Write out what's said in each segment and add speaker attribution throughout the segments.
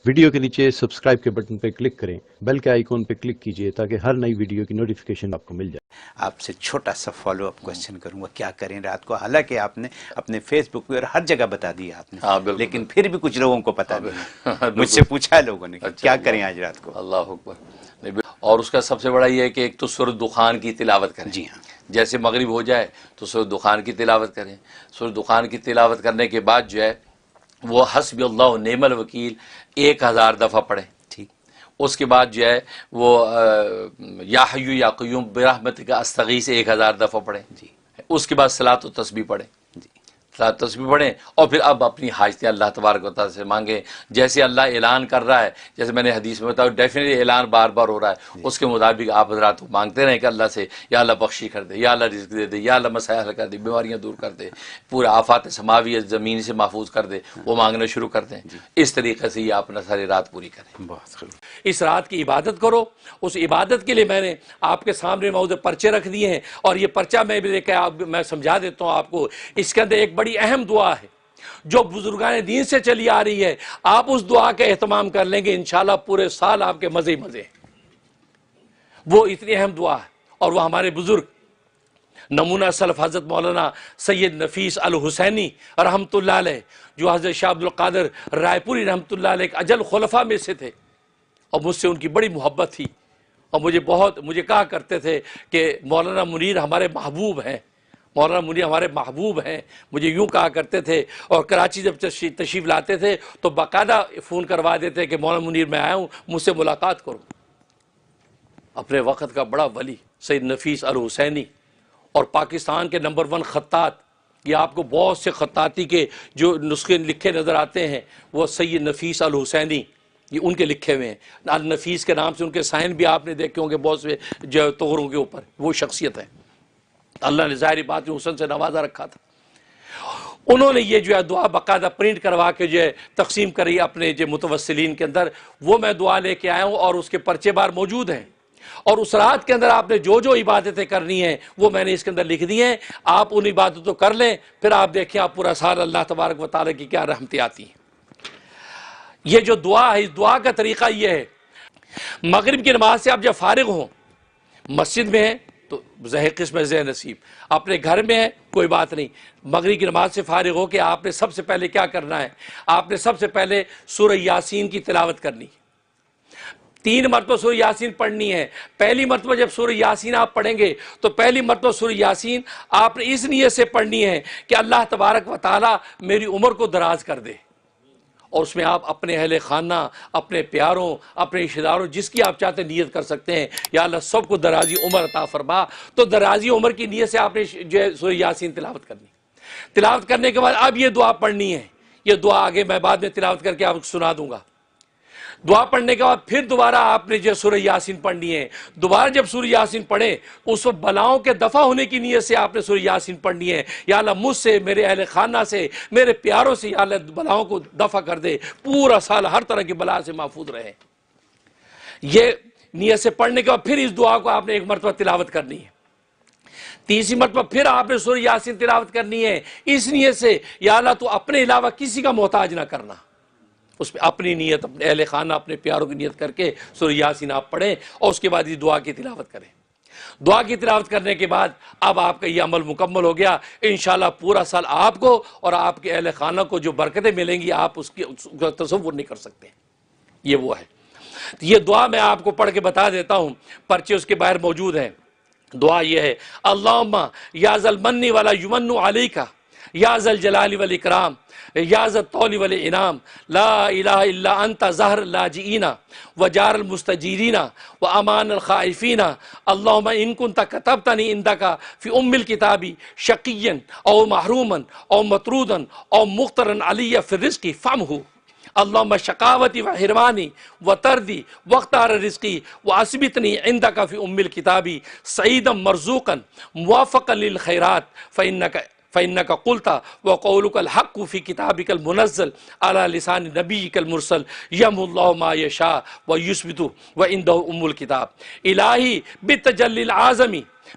Speaker 1: Video کے نیچے subscribe کے بٹن پہ کلک کریں، بیل کے آئیکن پہ کلک کیجئے تاکہ ہر نئی ویڈیو کی نوٹیفیکیشن آپ کو مل جائے۔
Speaker 2: آپ سے چھوٹا سا فالو اپ کوشچن کروں گا، کیا کریں رات کو؟ حالانکہ آپ نے اپنے فیس بک پہ اور ہر جگہ بتا دیا آپ نے، لیکن پھر بھی کچھ لوگوں کو پتا نہیں، مجھ سے پوچھا ہے لوگوں نے کیا کریں آج رات کو؟
Speaker 3: اللہ اکبر۔ اور اس کا سب سے بڑا یہ ہے کہ ایک تو سورۃ دخان کی تلاوت کریں۔
Speaker 2: جی ہاں،
Speaker 3: جیسے مغرب ہو جائے تو سورۃ دخان کی تلاوت کریں۔ سورۃ دخان کی تلاوت کرنے کے بعد جو ہے وہ حسبی اللہ و نعم الوکیل 1000 دفعہ پڑھیں۔
Speaker 2: ٹھیک،
Speaker 3: اس کے بعد جو ہے وہ یا حیو یا قیوم برحمتک استغیث 1000 دفعہ پڑھیں۔
Speaker 2: جی
Speaker 3: اس کے بعد صلاۃ و تسبیح پڑھیں،
Speaker 2: جی
Speaker 3: صلاۃ و تسبیح پڑھیں، اور پھر اب اپنی حاجتیں اللہ تبارک و تعالیٰ سے مانگیں۔ جیسے اللہ اعلان کر رہا ہے، جیسے میں نے حدیث میں بتایا ڈیفینیٹلی اعلان بار بار ہو رہا ہے، اس کے مطابق آپ حضرات مانگتے رہیں کہ اللہ سے یا اللہ بخشی کر دے، یا اللہ رزق دے دے، یا اللہ مسائل حل کر دے، بیماریاں دور کر دے، پورے آفات سماوی زمین سے محفوظ کر دے، وہ مانگنا شروع کر دیں۔ اس طریقے سے یہ اپنا ساری رات پوری کریں۔
Speaker 2: بہت خوب۔
Speaker 4: اس رات کی عبادت کرو۔ اس عبادت کے لیے میں نے آپ کے سامنے موضوع پرچے رکھ دیے ہیں، اور یہ پرچہ میں بھی میں سمجھا دیتا ہوں آپ کو۔ اس کے اندر ایک بڑی اہم دعا ہے جو بزرگان دین سے چلی آ رہی ہے، آپ اس دعا کا اہتمام کر لیں گے، انشاءاللہ پورے سال آپ کے مزے ہی مزے ہیں۔ وہ اتنی اہم دعا ہے، اور وہ ہمارے بزرگ نمونہ سلف حضرت مولانا سید نفیس الحسینی رحمۃ اللہ علیہ، جو حضرت شاہ عبد القادر رائے پوری رحمۃ اللہ علیہ کے اجل خلفاء میں سے تھے، اور مجھ سے ان کی بڑی محبت تھی، اور مجھے کہا کرتے تھے کہ مولانا منیر ہمارے محبوب ہیں، مولانا منیر ہمارے محبوب ہیں، مجھے یوں کہا کرتے تھے۔ اور کراچی جب تشریف لاتے تھے تو باقاعدہ فون کروا دیتے کہ مولانا منیر میں آیا ہوں، مجھ سے ملاقات کرو۔ اپنے وقت کا بڑا ولی سید نفیس الحسینی، اور پاکستان کے نمبر 1 خطاط، یہ آپ کو بہت سے خطاطی کے جو نسخے لکھے نظر آتے ہیں وہ سید نفیس الحسینی، یہ ان کے لکھے ہوئے ہیں۔ النفیس کے نام سے ان کے سائن بھی آپ نے دیکھے ہوں گے بہت سے جو طغروں کے اوپر، وہ شخصیت ہے، اللہ نے ظاہری بات میں حسن سے نوازا رکھا تھا۔ انہوں نے یہ جو ہے دعا باقاعدہ پرنٹ کروا کے جو ہے تقسیم کری اپنے جو متوسلین کے اندر، وہ میں دعا لے کے آیا ہوں، اور اس کے پرچے بار موجود ہیں۔ اور اس رات کے اندر آپ نے جو جو عبادتیں کرنی ہیں وہ میں نے اس کے اندر لکھ دی ہیں، آپ ان عبادتوں کر لیں، پھر آپ دیکھیں آپ پورا سال اللہ تبارک و تعالیٰ کی کیا رحمتیں آتی ہیں۔ یہ جو دعا ہے، اس دعا کا طریقہ یہ ہے، مغرب کی نماز سے آپ جب فارغ ہوں، مسجد میں ہیں تو زہ قسم زہ نصیب، اپنے گھر میں ہے کوئی بات نہیں، مغرب کی نماز سے فارغ ہو کے آپ نے سب سے پہلے کیا کرنا ہے؟ آپ نے سب سے پہلے سورہ یاسین کی تلاوت کرنی ہے، 3 مرتبہ سورہ یاسین پڑھنی ہے۔ پہلی مرتبہ جب سورہ یاسین آپ پڑھیں گے تو پہلی مرتبہ سورہ یاسین آپ نے اس نیت سے پڑھنی ہے کہ اللہ تبارک و تعالیٰ میری عمر کو دراز کر دے، اور اس میں آپ اپنے اہل خانہ، اپنے پیاروں، اپنے رشتہ داروں، جس کی آپ چاہتے نیت کر سکتے ہیں، یا اللہ سب کو درازی عمر عطا فرما۔ تو درازی عمر کی نیت سے آپ نے جو ہے سورہ یاسین تلاوت کرنی، تلاوت کرنے کے بعد اب یہ دعا پڑھنی ہے۔ یہ دعا آگے میں بعد میں تلاوت کر کے آپ کو سنا دوں گا۔ دعا پڑھنے کے بعد پھر دوبارہ آپ نے جو سورہ یاسین پڑھنی ہے۔ دوبارہ جب سورہ یاسین پڑھیں اس وقت بلاؤں کے دفع ہونے کی نیت سے آپ نے سورہ یاسین پڑھنی ہے، یا اللہ مجھ سے، میرے اہل خانہ سے، میرے پیاروں سے یا اللہ بلاؤں کو دفع کر دے، پورا سال ہر طرح کی بلا سے محفوظ رہے۔ یہ نیت سے پڑھنے کے بعد پھر اس دعا کو آپ نے 1 مرتبہ تلاوت کرنی ہے۔ تیسری مرتبہ پھر آپ نے سورہ یاسین تلاوت کرنی ہے، اس نیت سے یا اللہ تو اپنے علاوہ کسی کا محتاج نہ کرنا۔ اس میں اپنی نیت، اپنے اہل خانہ، اپنے پیاروں کی نیت کر کے سورہ یاسین آپ پڑھیں، اور اس کے بعد اس دعا کی تلاوت کریں۔ دعا کی تلاوت کرنے کے بعد اب آپ کا یہ عمل مکمل ہو گیا۔ انشاءاللہ پورا سال آپ کو اور آپ کے اہل خانہ کو جو برکتیں ملیں گی آپ اس کا تصور نہیں کر سکتے۔ یہ وہ ہے۔ یہ دعا میں آپ کو پڑھ کے بتا دیتا ہوں، پرچے اس کے باہر موجود ہیں۔ دعا یہ ہے، اللہم یا ذا المن ولا یمن علیک یا ذا الجلال والاکرام یا ذا الطول والانعام لا الہ الا انت ظہر اللاجئین وجار المستجیرین وامان الخائفین اللہم ان کنت کتبتنی عندک فی الکتاب شقیا او محروما او مطرودا او مخترا علی فی الرزق فامہو اللہم شقاوتی و حرمانی و تردی واختار رزقی و اسبتنی عندک فی الکتاب سعیدا مرزوقا موافقا للخیرات فإنك قلت وقولك الحق في كتابك المنزل على لسان نبيك المرسل يمحو الله ما يشاء ويثبت وعنده الكتاب الہی بالتجلی العظمی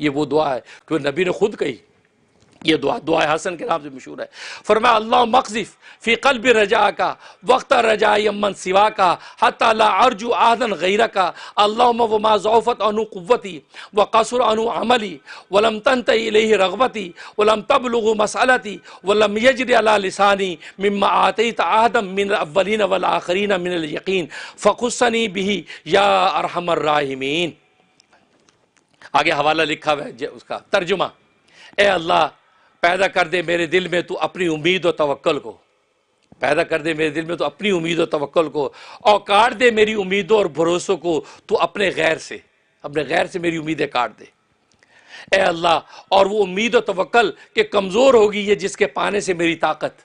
Speaker 4: یہ وہ دعا ہے کہ نبی نے خود کہی، یہ دعا حسن کے نام سے مشہور ہے۔ فرمایا اللہ مقذف فی قلب رجا کا وقت رجا یمن سوا کا حتی لا ارجو آہدن غیرہ کا اللہم وما ضعفت عنو قوتی وقصر عنو عملی ولم تنتہی الیہ رغبتی ولم تبلغ مسئلتی ولم یجری علی لسانی مما آتیت آہدم من الاولین والآخرین من الیقین فخصنی بہی یا ارحم الراحمین۔ آگے حوالہ لکھا ہوا ہے اس کا ترجمہ، اے اللہ پیدا کر دے میرے دل میں تو اپنی امید و توکل کو، پیدا کر دے میرے دل میں تو اپنی امید و توکل کو، اور کاٹ دے میری امیدوں اور بھروسوں کو تو اپنے غیر سے میری امیدیں کاٹ دے اے اللہ۔ اور وہ امید و توکل کہ کمزور ہوگی یہ جس کے پانے سے میری طاقت،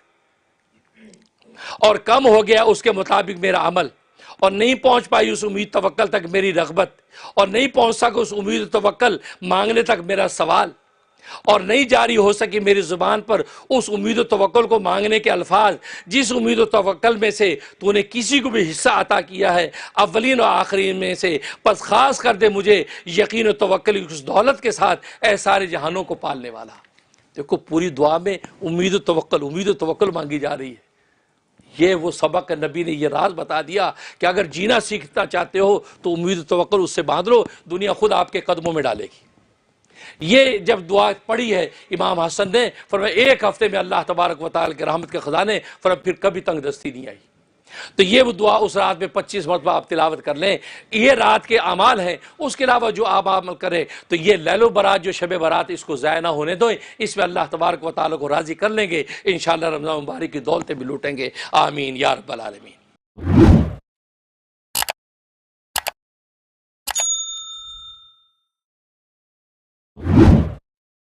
Speaker 4: اور کم ہو گیا اس کے مطابق میرا عمل، اور نہیں پہنچ پائی اس امید توکل تک میری رغبت، اور نہیں پہنچ سکا اس امید و توکل مانگنے تک میرا سوال، اور نہیں جاری ہو سکی میری زبان پر اس امید و توکل کو مانگنے کے الفاظ جس امید و توکل میں سے تو نے کسی کو بھی حصہ عطا کیا ہے اولین و آخرین میں سے، پس خاص کر دے مجھے یقین و توکل اس دولت کے ساتھ اے سارے جہانوں کو پالنے والا۔ دیکھو پوری دعا میں امید و توکل مانگی جا رہی ہے۔ یہ وہ سبق نبی نے یہ راز بتا دیا کہ اگر جینا سیکھنا چاہتے ہو تو امید و توکل اس سے باندھ لو، دنیا خود آپ کے قدموں میں ڈالے گی۔ یہ جب دعا پڑھی ہے امام حسن نے، فرمایا ایک ہفتے میں اللہ تبارک و تعالی کے رحمت کے خزانے، فرمایا پھر کبھی تنگ دستی نہیں آئی۔ تو یہ وہ دعا اس رات میں 25 مرتبہ آپ تلاوت کر لیں، یہ رات کے اعمال ہیں۔ اس کے علاوہ جو آپ عمل کریں تو یہ لیل و برات جو شب برات اس کو ضائع نہ ہونے دیں، اس میں اللہ تبارک و تعالی کو راضی کر لیں گے، انشاءاللہ رمضان مبارک کی دولتیں بھی لوٹیں گے۔ آمین یا رب العالمین۔